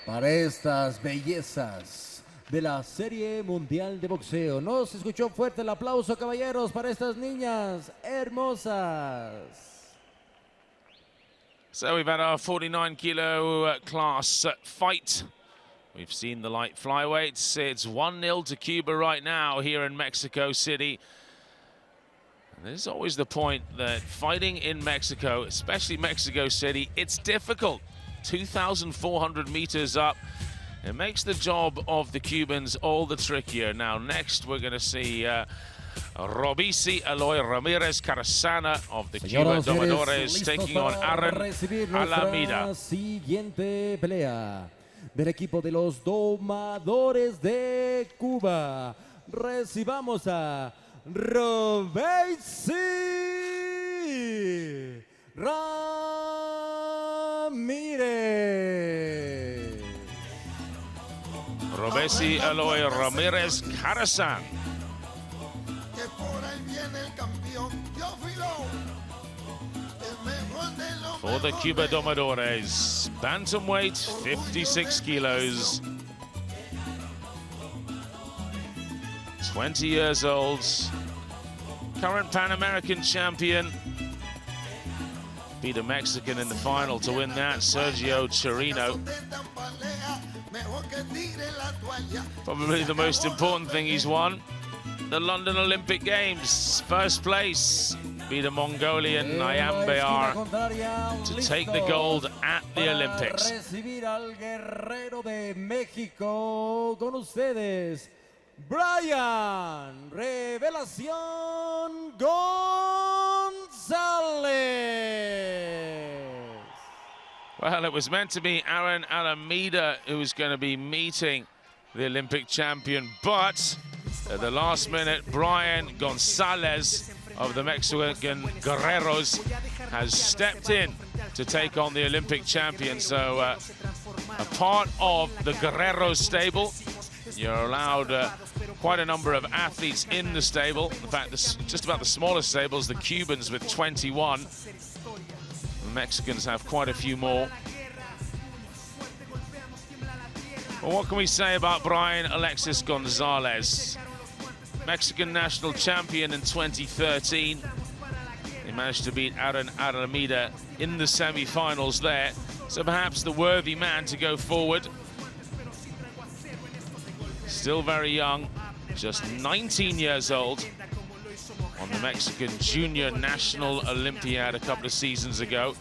para estas bellezas de la Serie Mundial de Boxeo. ¿No se escuchó fuerte el aplauso, caballeros, para estas niñas hermosas? So we've had our 49-kilo class fight. We've seen the light flyweights. It's 1-0 to Cuba right now here in Mexico City. And there's always the point that fighting in Mexico, especially Mexico City, it's difficult. 2,400 meters up. It makes the job of the Cubans all the trickier. Now, next we're going to see Robeisy, Ramirez, Carasana of the Cuba Domadores taking on Alameda. Siguiente pelea del equipo de los Domadores de Cuba. Recibamos a Robeisy Ramirez. Robeisy, Ramirez, Carasana. For the Cuba Domadores, bantamweight, 56 kilos. 20 years old, current Pan American champion. Beat a Mexican in the final to win that, Sergio Chirino. Probably the most important thing he's won, the London Olympic Games, first place. Beat a Mongolian Nyambayar to take the gold at the Olympics. Recibir al guerrero de México con ustedes, Brayan, Revelación Gonzalez. Well, it was meant to be Aaron Alameda who was going to be meeting the Olympic champion, but at the last minute, Brayan Gonzalez of the Mexican Guerreros has stepped in to take on the Olympic champion. So a part of the Guerreros stable. You're allowed quite a number of athletes in the stable. In fact, just about the smallest stables, the Cubans with 21. The Mexicans have quite a few more. Well, what can we say about Brayan Alexis Gonzalez? Mexican national champion in 2013. He managed to beat Aaron Alameda in the semi-finals there. So perhaps the worthy man to go forward. Still very young, just 19 years old. On the Mexican Junior National Olympiad a couple of seasons ago.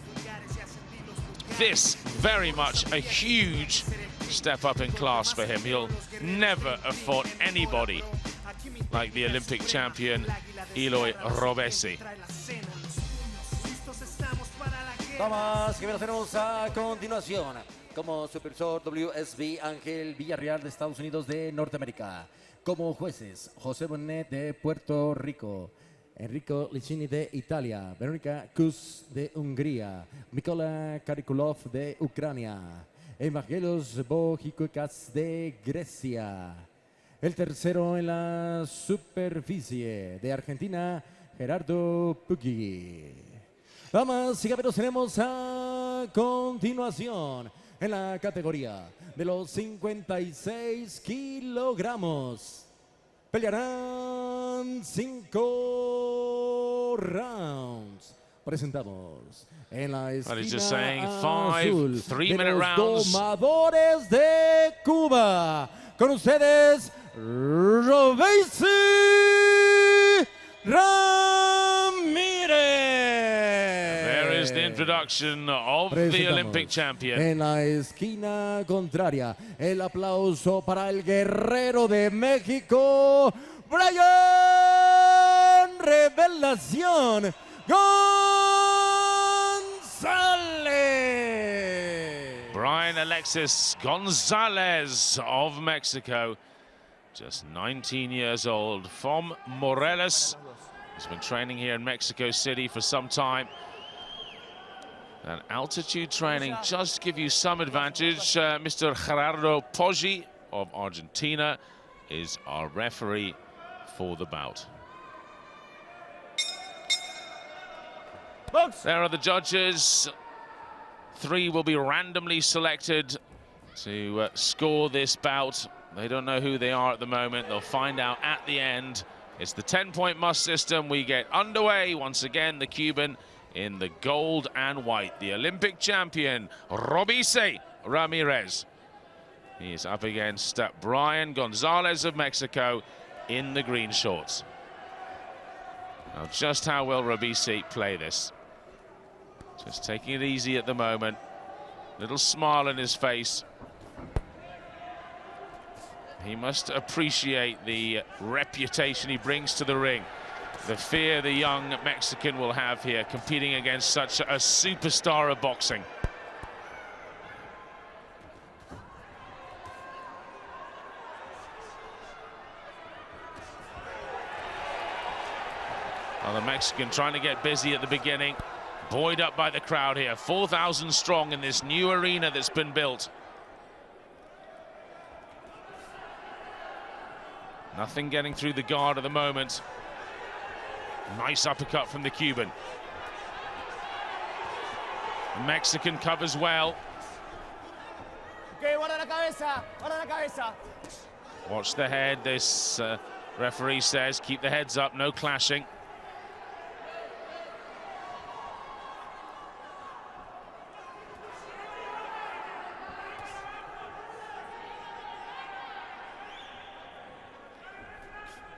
This very much a huge step up in class for him. He'll never have fought anybody like the Olympic champion Eloy Robeisy. Damas que nos tenemos a continuación como supervisor WSB Ángel Villarreal de Estados Unidos de Norteamérica, como jueces José Bonet de Puerto Rico, Enrico Licini de Italia, Verónica Kus de Hungría, Mikola Karikulov de Ucrania, Evangelos Bojikukats de Grecia. El tercero en la superficie de Argentina, Gerardo Pugui. Damas y caballeros, tenemos a continuación en la categoría de los 56 kilogramos. Pelearán 5 rounds. Presentamos en la esquina azul de los Domadores de Cuba. Con ustedes, Robeisy Ramirez. There is the introduction of the Olympic champion. En la esquina contraria, el aplauso para el guerrero de México, Brayan Revelación Gonzalez. Brayan Alexis Gonzalez of Mexico, just 19 years old, from Morelos. He's been training here in Mexico City for some time. And altitude training just give you some advantage. Mr. Gerardo Poggi of Argentina is our referee for the bout. There are the judges. 3 will be randomly selected to score this bout. They don't know who they are at the moment. They'll find out at the end. It's the 10-point must system. We get underway once again. The Cuban in the gold and white, the Olympic champion Robeisy Ramirez. He is up against Brayan Gonzalez of Mexico in the green shorts. Now, just how will Robeisy play this? Just taking it easy at the moment. Little smile on his face. He must appreciate the reputation he brings to the ring. The fear the young Mexican will have here, competing against such a superstar of boxing. Well, the Mexican trying to get busy at the beginning. Buoyed up by the crowd here. 4,000 strong in this new arena that's been built. Nothing getting through the guard at the moment. Nice uppercut from the Cuban. The Mexican covers well. Watch the head, this referee says. Keep the heads up, no clashing.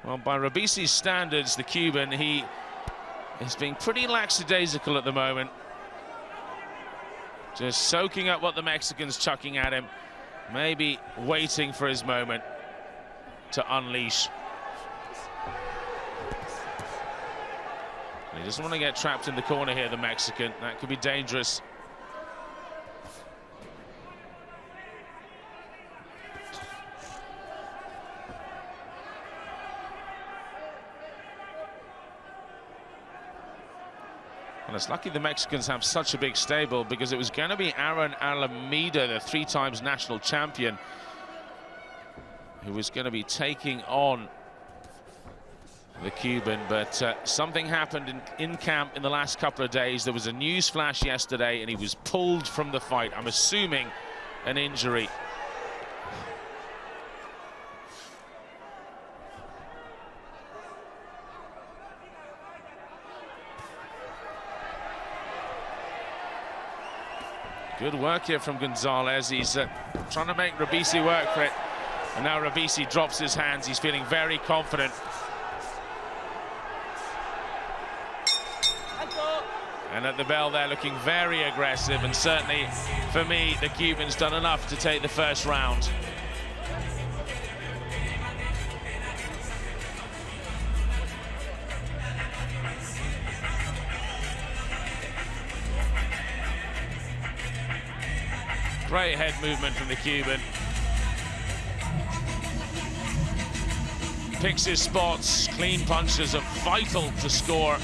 Well, by Robeisy's standards, the Cuban, he is being pretty lackadaisical at the moment. Just soaking up what the Mexican's chucking at him. Maybe waiting for his moment to unleash. He doesn't want to get trapped in the corner here, the Mexican. That could be dangerous. Well, it's lucky the Mexicans have such a big stable, because it was going to be Aaron Alameda, the 3-time national champion, who was going to be taking on the Cuban. But something happened in camp in the last couple of days. There was a news flash yesterday, and he was pulled from the fight. I'm assuming an injury. Good work here from Gonzalez. He's trying to make Robeisy work for it. And now Robeisy drops his hands. He's feeling very confident. And at the bell, they're looking very aggressive. And certainly, for me, the Cuban's done enough to take the first round. Great head movement from the Cuban. Picks his spots. Clean punches are vital to score.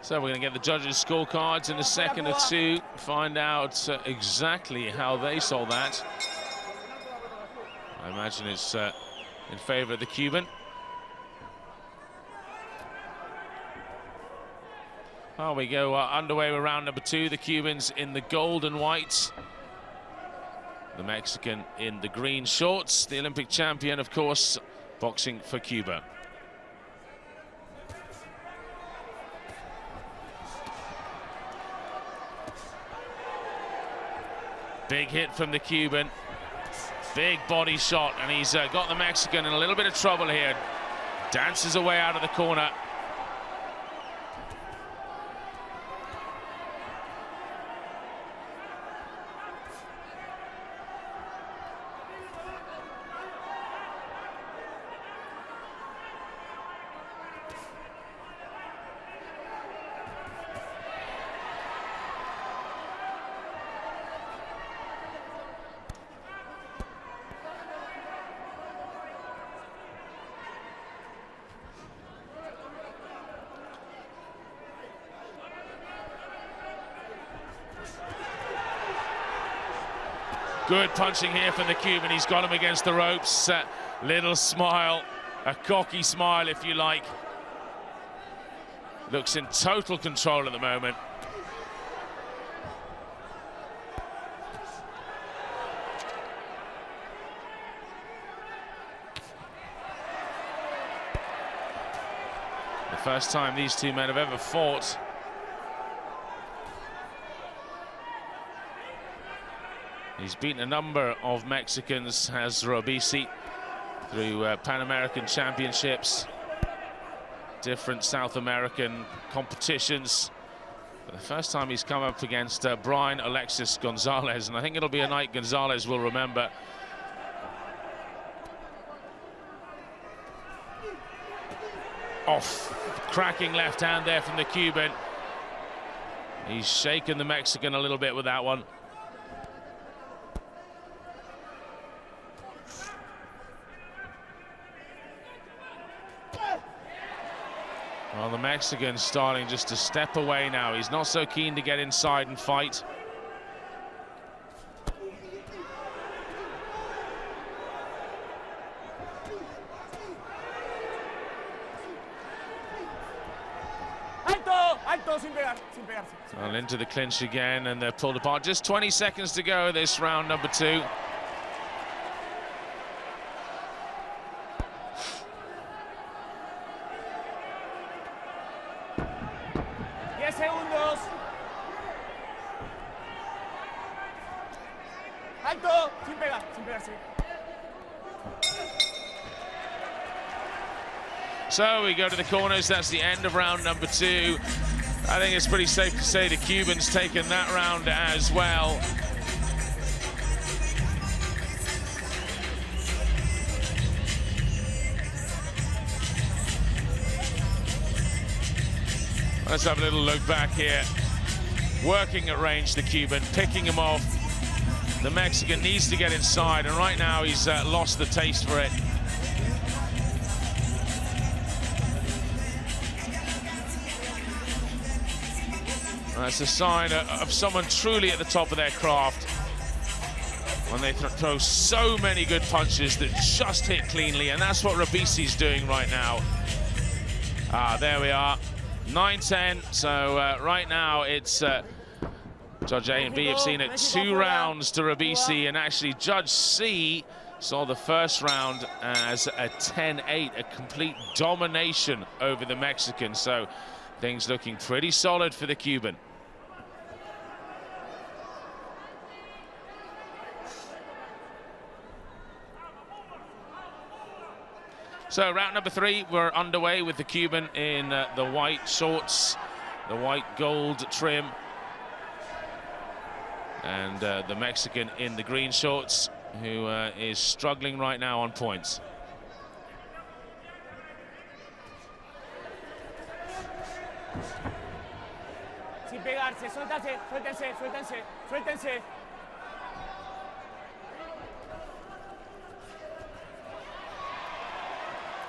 So we're going to get the judges' scorecards in a second or two, find out exactly how they saw that. I imagine it's in favor of the Cuban. Oh, we go underway with round number 2. The Cubans in the gold and white. The Mexican in the green shorts. The Olympic champion, of course, boxing for Cuba. Big hit from the Cuban. Big body shot, and he's got the Mexican in a little bit of trouble here. Dances away out of the corner. Good punching here from the Cuban. He's got him against the ropes. Little smile, a cocky smile if you like. Looks in total control at the moment. The first time these two men have ever fought. He's beaten a number of Mexicans, has Robeisy, through Pan American Championships, different South American competitions. But the first time he's come up against Brayan Gonzalez, and I think it'll be a night Gonzalez will remember. Off, cracking left hand there from the Cuban. He's shaken the Mexican a little bit with that one. Well, the Mexican's starting just to step away now. He's not so keen to get inside and fight. Well, into the clinch again, and they're pulled apart. Just 20 seconds to go this round number 2. So we go to the corners. That's the end of round number 2. I think it's pretty safe to say the Cuban's taken that round as well. Let's have a little look back here. Working at range, the Cuban, picking him off. The Mexican needs to get inside, and right now he's lost the taste for it. That's a sign of someone truly at the top of their craft. When they throw so many good punches that just hit cleanly, and that's what Robeisy's doing right now. There we are, 9-10. So right now it's Judge A and B have seen it 2 rounds to Robeisy, and actually Judge C saw the first round as a 10-8, a complete domination over the Mexican. So things looking pretty solid for the Cuban. So round number 3, we're underway with the Cuban in the white shorts, the white gold trim, and the Mexican in the green shorts, who is struggling right now on points. Sin pegarse, suéltase, suéltense, suéltense, suéltense.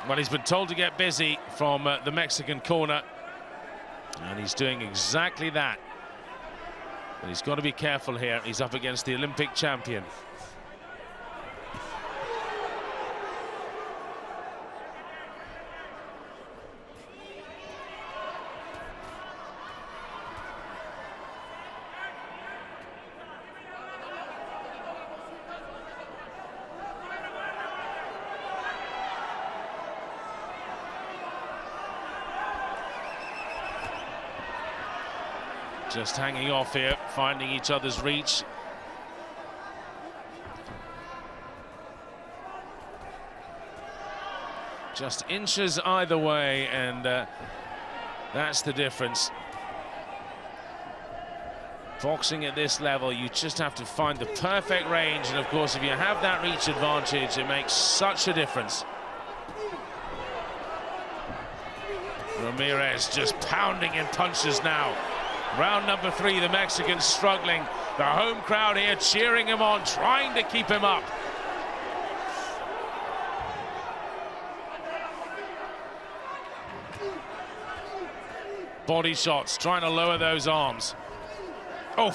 Well, he's been told to get busy from the Mexican corner, and he's doing exactly that. But he's got to be careful here. He's up against the Olympic champion. Just hanging off here, finding each other's reach. Just inches either way, and that's the difference. Boxing at this level, you just have to find the perfect range, and of course, if you have that reach advantage, it makes such a difference. Ramirez just pounding in punches now. Round number 3, the Mexican struggling. The home crowd here cheering him on, trying to keep him up. Body shots, trying to lower those arms. Oh,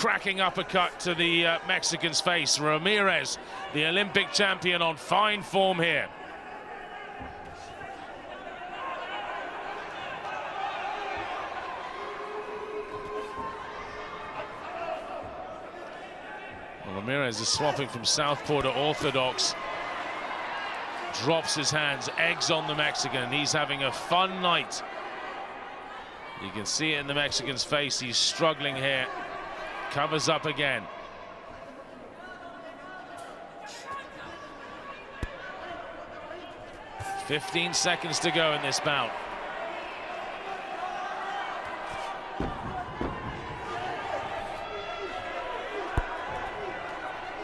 cracking uppercut to the Mexican's face. Ramirez, the Olympic champion, on fine form here. Well, Ramirez is swapping from southpaw to orthodox. Drops his hands, eggs on the Mexican. He's having a fun night. You can see it in the Mexican's face. He's struggling here. Covers up again. "15 seconds to go in this bout.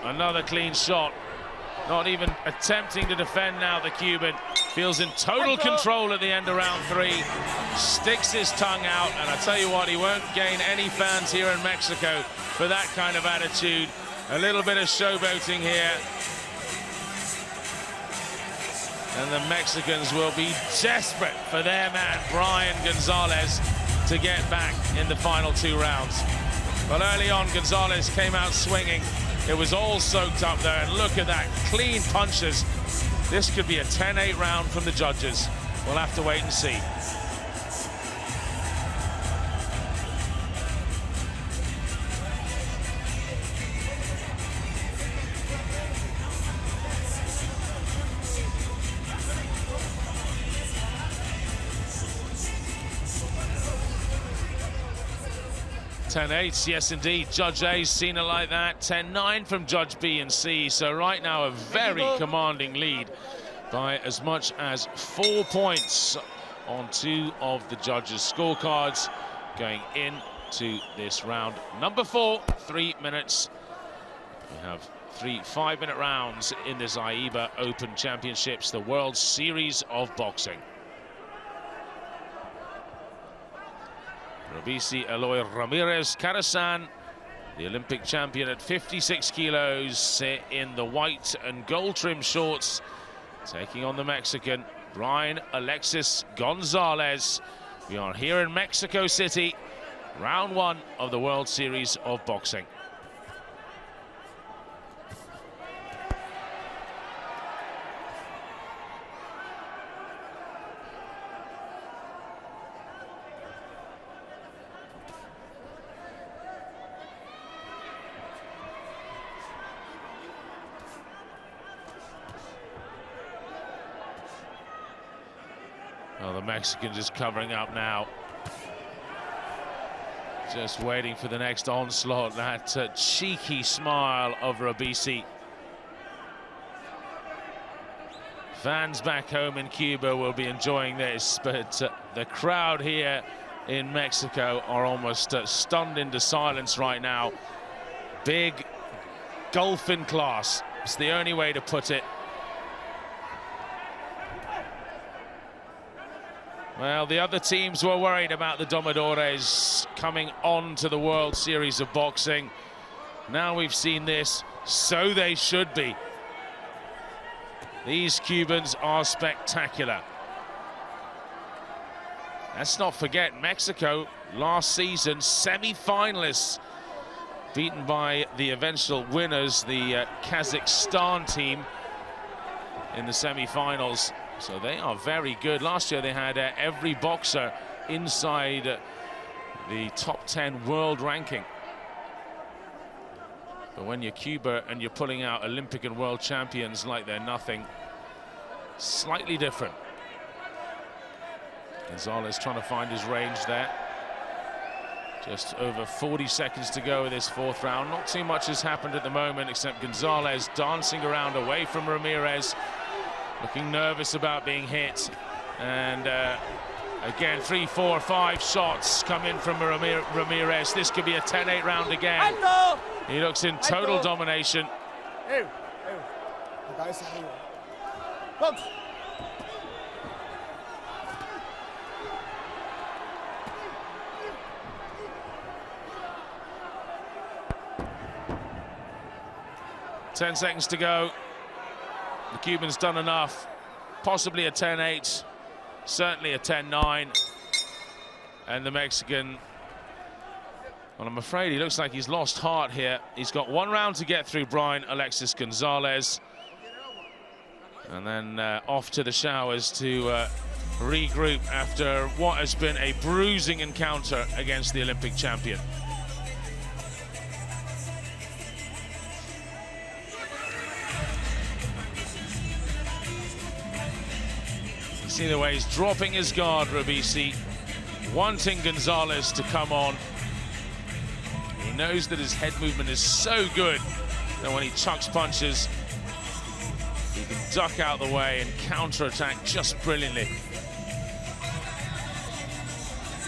Another clean shot. Not even attempting to defend now, the Cuban. Feels in total control at the end of round 3. Sticks his tongue out, and I tell you what, he won't gain any fans here in Mexico for that kind of attitude. A little bit of showboating here. And the Mexicans will be desperate for their man, Brayan Gonzalez, to get back in the final 2 rounds. Well, early on, Gonzalez came out swinging. It was all soaked up there, and look at that, clean punches. This could be a 10-8 round from the judges. We'll have to wait and see. (10-8), yes indeed. Judge A's seen it like that. 10-9 from Judge B and C. So right now a very commanding lead by as much as 4 points on 2 of the judges' scorecards going into this round number 4. 3 minutes. We have 3 5-minute rounds in this AIBA Open Championships, the World Series of Boxing. Robeisy Eloy Ramirez Carasan, the Olympic champion at 56 kilos in the white and gold trim shorts, taking on the Mexican Brayan Alexis Gonzalez. We are here in Mexico City, round 1 of the World Series of Boxing. Well, the Mexican just covering up now. Just waiting for the next onslaught. That cheeky smile of Robeisy. Fans back home in Cuba will be enjoying this, but the crowd here in Mexico are almost stunned into silence right now. Big gulf in class. It's the only way to put it. Well, the other teams were worried about the Domadores coming on to the World Series of Boxing. Now we've seen this, so they should be. These Cubans are spectacular. Let's not forget, Mexico last season semi-finalists, beaten by the eventual winners, the Kazakhstan team, in the semi-finals. So they are very good. Last year they had every boxer inside the top 10 world ranking. But when you're Cuba and you're pulling out Olympic and world champions like they're nothing, slightly different. Gonzalez trying to find his range there. Just over 40 seconds to go in this 4th round. Not too much has happened at the moment, except Gonzalez dancing around away from Ramirez, looking nervous about being hit. And again, 3, 4, 5 shots come in from Ramirez. This could be a 10-8 round again. He looks in total domination. 10 seconds to go. The Cuban's done enough. Possibly a 10-8, certainly a 10-9. And the Mexican Well, I'm afraid he looks like he's lost heart here. He's got 1 round to get through, Brayan Alexis Gonzalez. And then off to the showers to regroup after what has been a bruising encounter against the Olympic champion. You see the way he's dropping his guard, Robeisy, wanting Gonzalez to come on. He knows that his head movement is so good that when he chucks punches, he can duck out the way and counter-attack just brilliantly.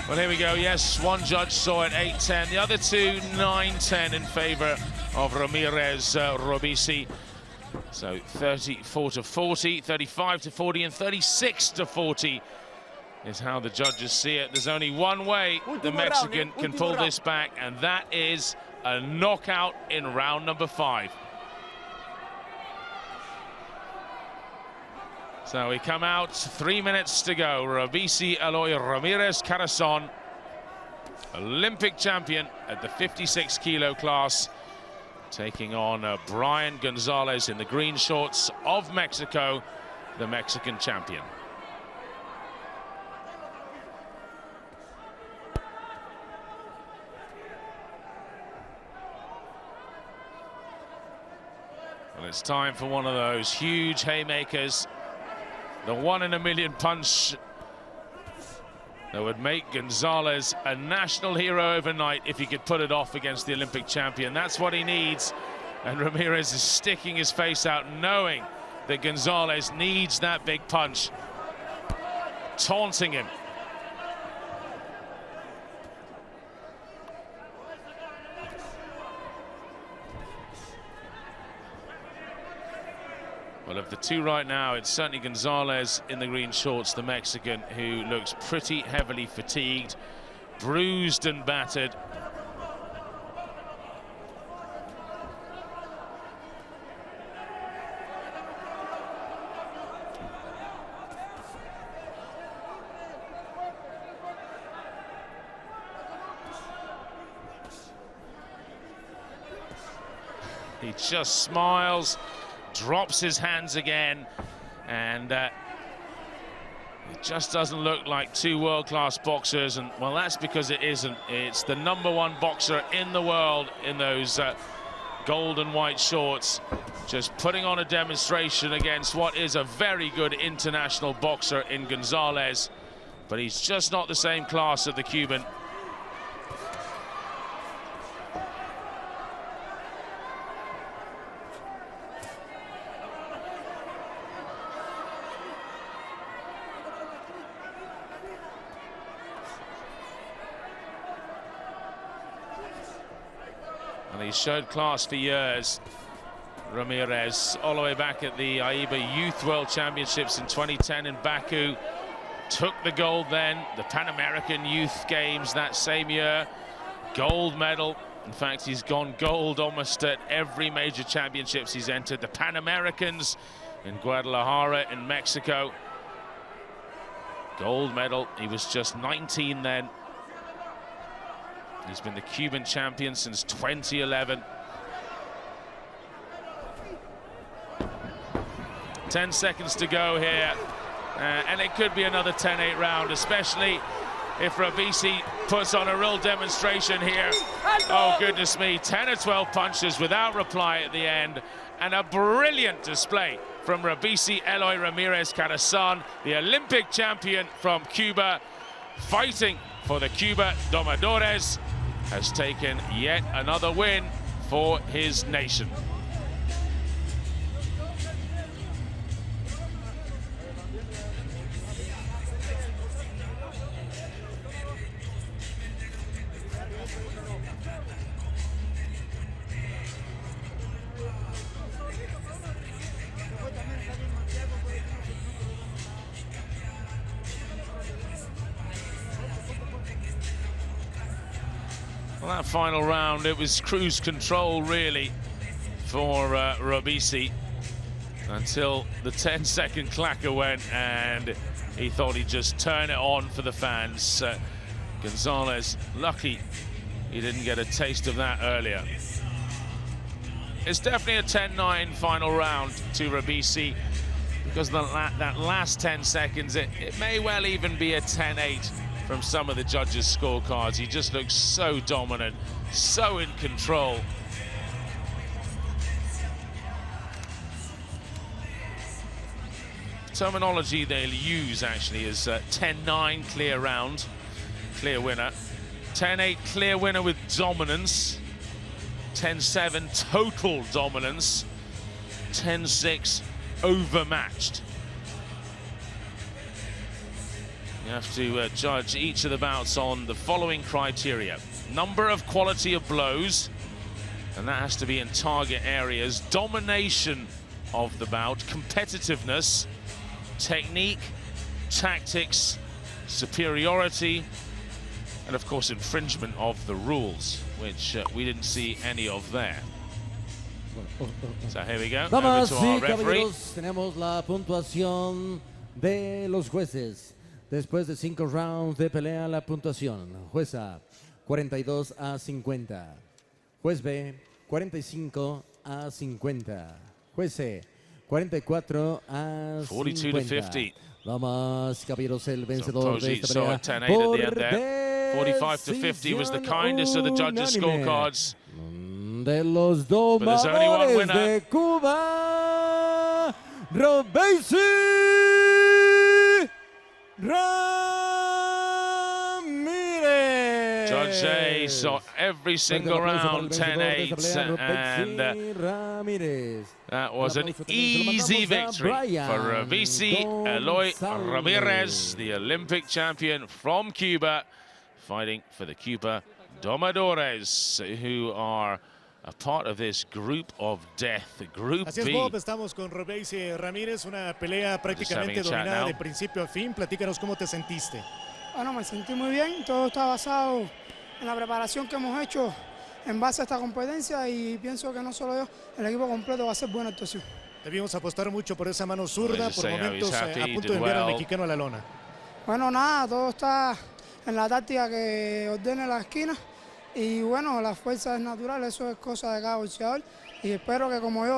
Well, here we go. Yes, one judge saw it 8-10. The other two 9-10 in favor of Ramirez, Robeisy. So 34-40, 35-40, and 36-40 is how the judges see it. There's only one way the Mexican can pull this back, and that is a knockout in round number 5. So we come out, 3 minutes to go. Robeisy Eloy Ramirez Corazon, Olympic champion at the 56-kilo class, taking on Brayan Gonzalez in the green shorts of Mexico, the Mexican champion. Well, it's time for one of those huge haymakers. The 1 in a million punch that would make Gonzalez a national hero overnight if he could put it off against the Olympic champion. That's what he needs. And Ramirez is sticking his face out, knowing that Gonzalez needs that big punch, taunting him. Well, of the two right now, it's certainly Gonzalez in the green shorts, the Mexican, who looks pretty heavily fatigued, bruised and battered. He just smiles, drops his hands again, and it just doesn't look like two world-class boxers. And well, that's because it isn't. It's the #1 boxer in the world in those gold and white shorts, just putting on a demonstration against what is a very good international boxer in Gonzalez, but he's just not the same class as the Cuban. And he showed class for years, Ramirez, all the way back at the AIBA Youth World Championships in 2010 in Baku. Took the gold then, the Pan American Youth Games that same year, gold medal. In fact, he's gone gold almost at every major championships he's entered. The Pan Americans in Guadalajara in Mexico, gold medal. He was just 19 then. He's been the Cuban champion since 2011. 10 seconds to go here, and it could be another 10-8 round, especially if Robeisy puts on a real demonstration here. Oh, goodness me, 10 or 12 punches without reply at the end, and a brilliant display from Robeisy Eloy Ramirez Corazon, the Olympic champion from Cuba, fighting for the Cuba Domadores, has taken yet another win for his nation. Well, that final round, it was cruise control really for Robeisy until the 10-second clacker went and he thought he'd just turn it on for the fans. Gonzalez lucky he didn't get a taste of that earlier. It's definitely a 10-9 final round to Robeisy, because that last 10 seconds, it may well even be a 10-8 from some of the judges' scorecards. He just looks so dominant, so in control. Terminology they'll use actually is 10-9 clear round, clear winner. 10-8 clear winner with dominance. 10-7 total dominance. 10-6 overmatched. You have to judge each of the bouts on the following criteria: number of quality of blows, and that has to be in target areas, domination of the bout, competitiveness, technique, tactics, superiority, and of course infringement of the rules, which we didn't see any of there. So here we go. Damas Over to our y referee. caballeros, tenemos la puntuación de los jueces. Después de 5 rounds de pelea, la puntuación. Jueza, 42-50. Juez B, 45-50. Juez C, 44-50. 42-50. Damas y caballeros, el vencedor de Posey esta saw a pelea 10-8 por at the end there. 45-50 was the kindest of the judges' unánime scorecards. de los there's only one Domadores winner. de Cuba, Robeisy Ramirez. Judge A saw every single round 10-8, and that was an easy victory for Robeisy Eloy Ramirez, the Olympic champion from Cuba, fighting for the Cuba Domadores, who are a part of this group of death, Group Así es, B. Bob, estamos con Robeisy Ramírez, una pelea prácticamente dominada de principio a fin. Platícanos cómo te sentiste. Bueno, me sentí muy bien, todo está basado en la preparación que hemos hecho en base a esta competencia, y pienso que no solo yo, el equipo completo va a ser buena actuación. Debimos apostar mucho por esa mano zurda, por momentos a punto de did enviar al well. mexicano a la lona. Bueno, nada, todo está en la táctica que ordene la esquina, y bueno, la fuerza es natural, eso es cosa de cada boxeador, y espero que como yo